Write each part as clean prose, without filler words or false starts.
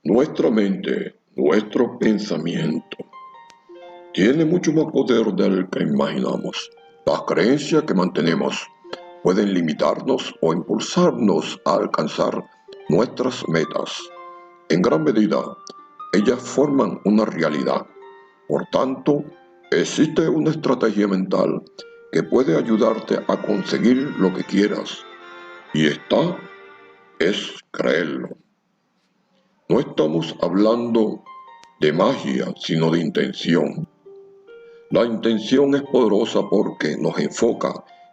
Nuestra mente, nuestro pensamiento, tiene mucho más poder del que imaginamos. Las creencias que mantenemos pueden limitarnos o impulsarnos a alcanzar nuestras metas. En gran medida, ellas forman una realidad. Por tanto, existe una estrategia mental que puede ayudarte a conseguir lo que quieras. Y esta es creerlo. No estamos hablando de magia, sino de intención. La intención es poderosa porque nos enfoca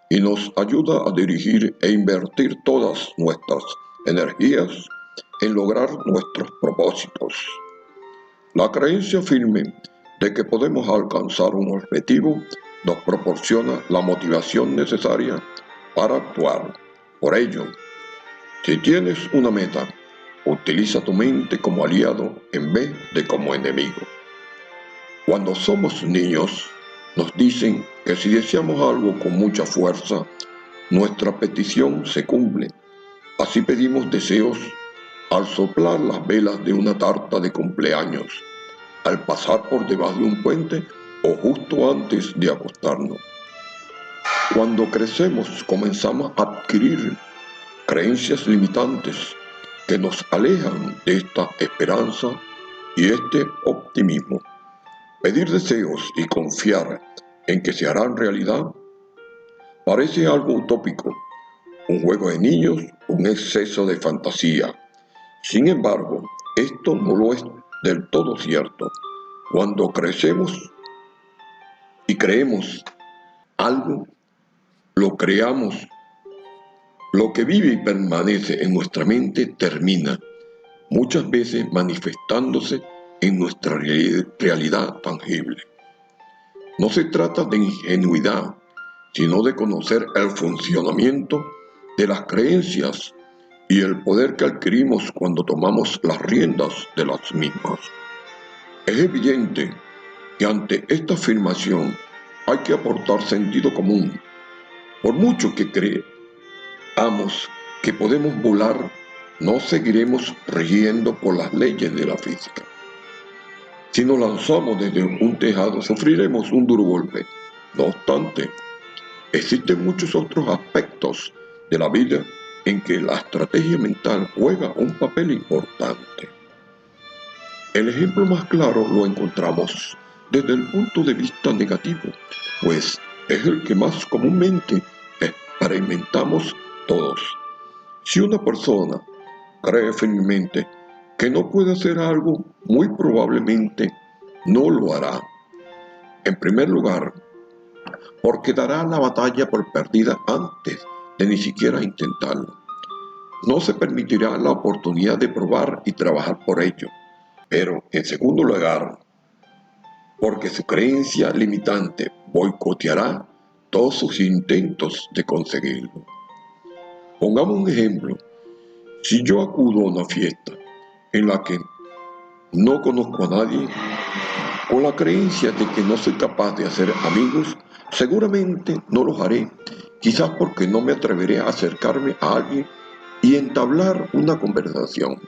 y nos ayuda a dirigir e invertir todas nuestras energías en lograr nuestros propósitos. La creencia firme de que podemos alcanzar un objetivo nos proporciona la motivación necesaria para actuar. Por ello, si tienes una meta, utiliza tu mente como aliado en vez de como enemigo. Cuando somos niños, nos dicen que si deseamos algo con mucha fuerza, nuestra petición se cumple. Así pedimos deseos al soplar las velas de una tarta de cumpleaños, al pasar por debajo de un puente o justo antes de acostarnos. Cuando crecemos, comenzamos a adquirir creencias limitantes que nos alejan de esta esperanza y este optimismo. Pedir deseos y confiar en que se harán realidad parece algo utópico, un juego de niños, un exceso de fantasía. Sin embargo, esto no lo es del todo cierto. Cuando crecemos y creemos algo, lo creamos. Lo que vive y permanece en nuestra mente termina, muchas veces manifestándose en nuestra realidad tangible. No se trata de ingenuidad, sino de conocer el funcionamiento de las creencias y el poder que adquirimos cuando tomamos las riendas de las mismas. Es evidente que ante esta afirmación hay que aportar sentido común. Por mucho que creamos que podemos volar, no seguiremos rigiendo por las leyes de la física. Si nos lanzamos desde un tejado, sufriremos un duro golpe. No obstante, existen muchos otros aspectos de la vida en que la estrategia mental juega un papel importante. El ejemplo más claro lo encontramos desde el punto de vista negativo, pues es el que más comúnmente experimentamos todos. Si una persona cree firmemente que no puede hacer algo, muy probablemente no lo hará. En primer lugar, porque dará la batalla por perdida antes de ni siquiera intentarlo. No se permitirá la oportunidad de probar y trabajar por ello. Pero, en segundo lugar, porque su creencia limitante boicoteará todos sus intentos de conseguirlo. Pongamos un ejemplo. Si yo acudo a una fiesta en la que no conozco a nadie, con la creencia de que no soy capaz de hacer amigos, seguramente no los haré, quizás porque no me atreveré a acercarme a alguien y entablar una conversación.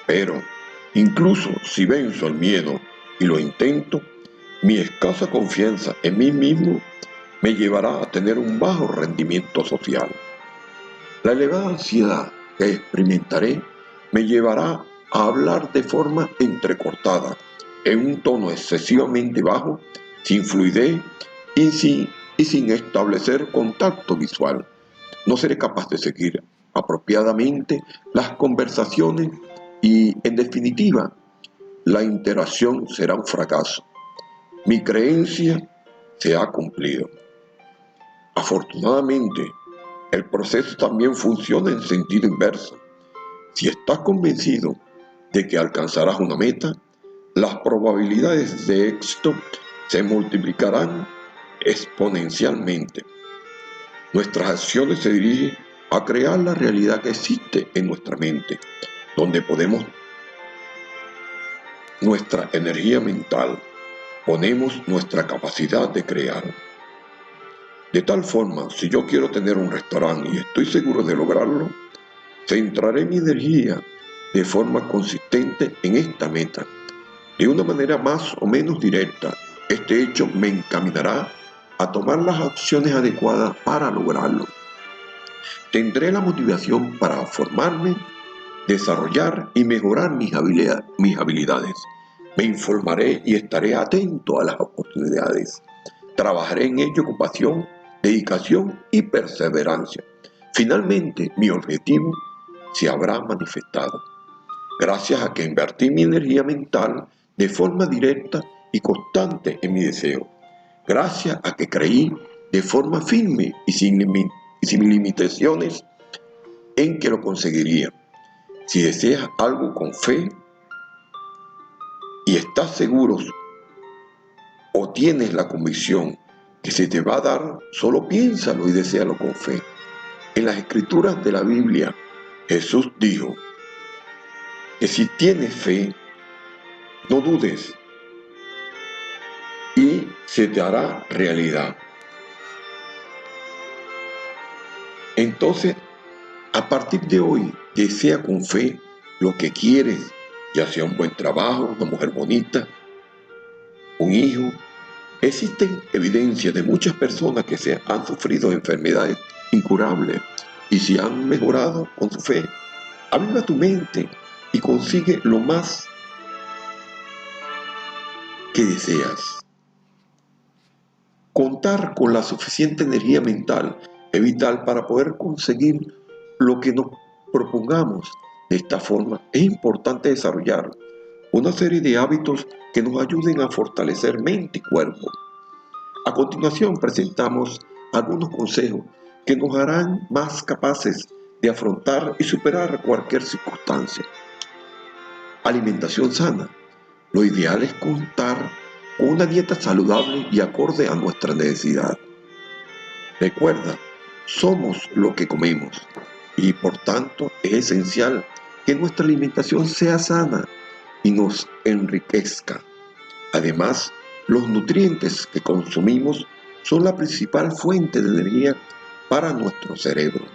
Pero, incluso si venzo el miedo y lo intento, mi escasa confianza en mí mismo me llevará a tener un bajo rendimiento social. La elevada ansiedad que experimentaré me llevará a hablar de forma entrecortada, en un tono excesivamente bajo, sin fluidez y sin establecer contacto visual. No seré capaz de seguir apropiadamente las conversaciones y, en definitiva, la interacción será un fracaso. Mi creencia se ha cumplido. Afortunadamente, el proceso también funciona en sentido inverso. Si estás convencido de que alcanzarás una meta, las probabilidades de éxito se multiplicarán exponencialmente. Nuestras acciones se dirigen a crear la realidad que existe en nuestra mente, donde ponemos nuestra energía mental, ponemos nuestra capacidad de crear. De tal forma, si yo quiero tener un restaurante y estoy seguro de lograrlo, centraré mi energía de forma consistente en esta meta. De una manera más o menos directa, este hecho me encaminará a tomar las acciones adecuadas para lograrlo. Tendré la motivación para formarme, desarrollar y mejorar mis habilidades. Me informaré y estaré atento a las oportunidades. Trabajaré en ello con pasión, dedicación y perseverancia. Finalmente, mi objetivo se habrá manifestado, gracias a que invertí mi energía mental de forma directa y constante en mi deseo, gracias a que creí de forma firme y sin limitaciones en que lo conseguiría. Si deseas algo con fe y estás seguro o tienes la convicción que se te va a dar, solo piénsalo y deséalo con fe. En las escrituras de la Biblia, Jesús dijo que si tienes fe, no dudes y se te hará realidad. Entonces, a partir de hoy, desea con fe lo que quieres, ya sea un buen trabajo, una mujer bonita, un hijo. Existen evidencias de muchas personas que han sufrido enfermedades incurables y se han mejorado con su fe. Aviva tu mente y consigue lo más que deseas. Contar con la suficiente energía mental es vital para poder conseguir lo que nos propongamos. De esta forma, es importante desarrollar una serie de hábitos que nos ayuden a fortalecer mente y cuerpo. A continuación, presentamos algunos consejos que nos harán más capaces de afrontar y superar cualquier circunstancia. Alimentación sana. Lo ideal es contar con una dieta saludable y acorde a nuestra necesidad. Recuerda, somos lo que comemos y por tanto es esencial que nuestra alimentación sea sana y nos enriquezca. Además, los nutrientes que consumimos son la principal fuente de energía para nuestro cerebro.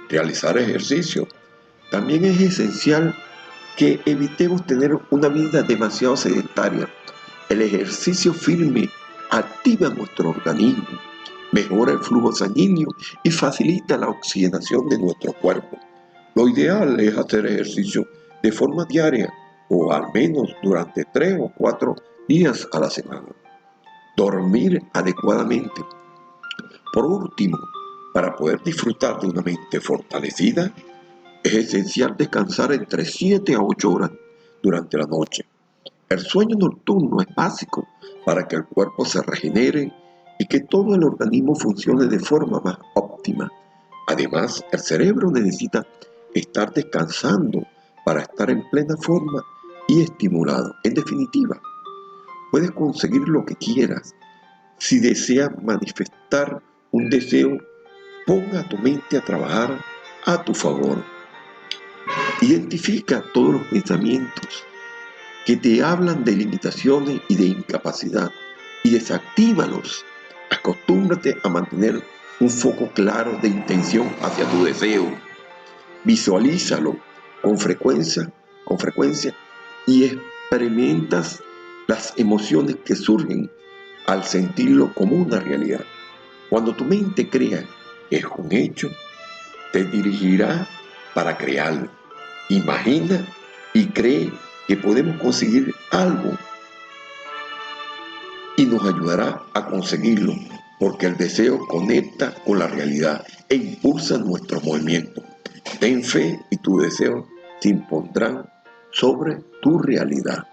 Realizar ejercicio. También es esencial que evitemos tener una vida demasiado sedentaria. El ejercicio firme activa nuestro organismo, mejora el flujo sanguíneo y facilita la oxigenación de nuestro cuerpo. Lo ideal es hacer ejercicio de forma diaria o al menos durante 3 o 4 días a la semana. Dormir adecuadamente. Por último, para poder disfrutar de una mente fortalecida, es esencial descansar entre 7 a 8 horas durante la noche. El sueño nocturno es básico para que el cuerpo se regenere y que todo el organismo funcione de forma más óptima. Además, el cerebro necesita estar descansando para estar en plena forma y estimulado. En definitiva, puedes conseguir lo que quieras. Si deseas manifestar un deseo, ponga tu mente a trabajar a tu favor. Identifica todos los pensamientos que te hablan de limitaciones y de incapacidad y desactívalos. Acostúmbrate a mantener un foco claro de intención hacia tu deseo. Visualízalo con frecuencia y experimentas las emociones que surgen al sentirlo como una realidad. Cuando tu mente crea que es un hecho, te dirigirá para crearlo. Imagina y cree que podemos conseguir algo y nos ayudará a conseguirlo, porque el deseo conecta con la realidad e impulsa nuestro movimiento. Ten fe y tus deseos se impondrán sobre tu realidad.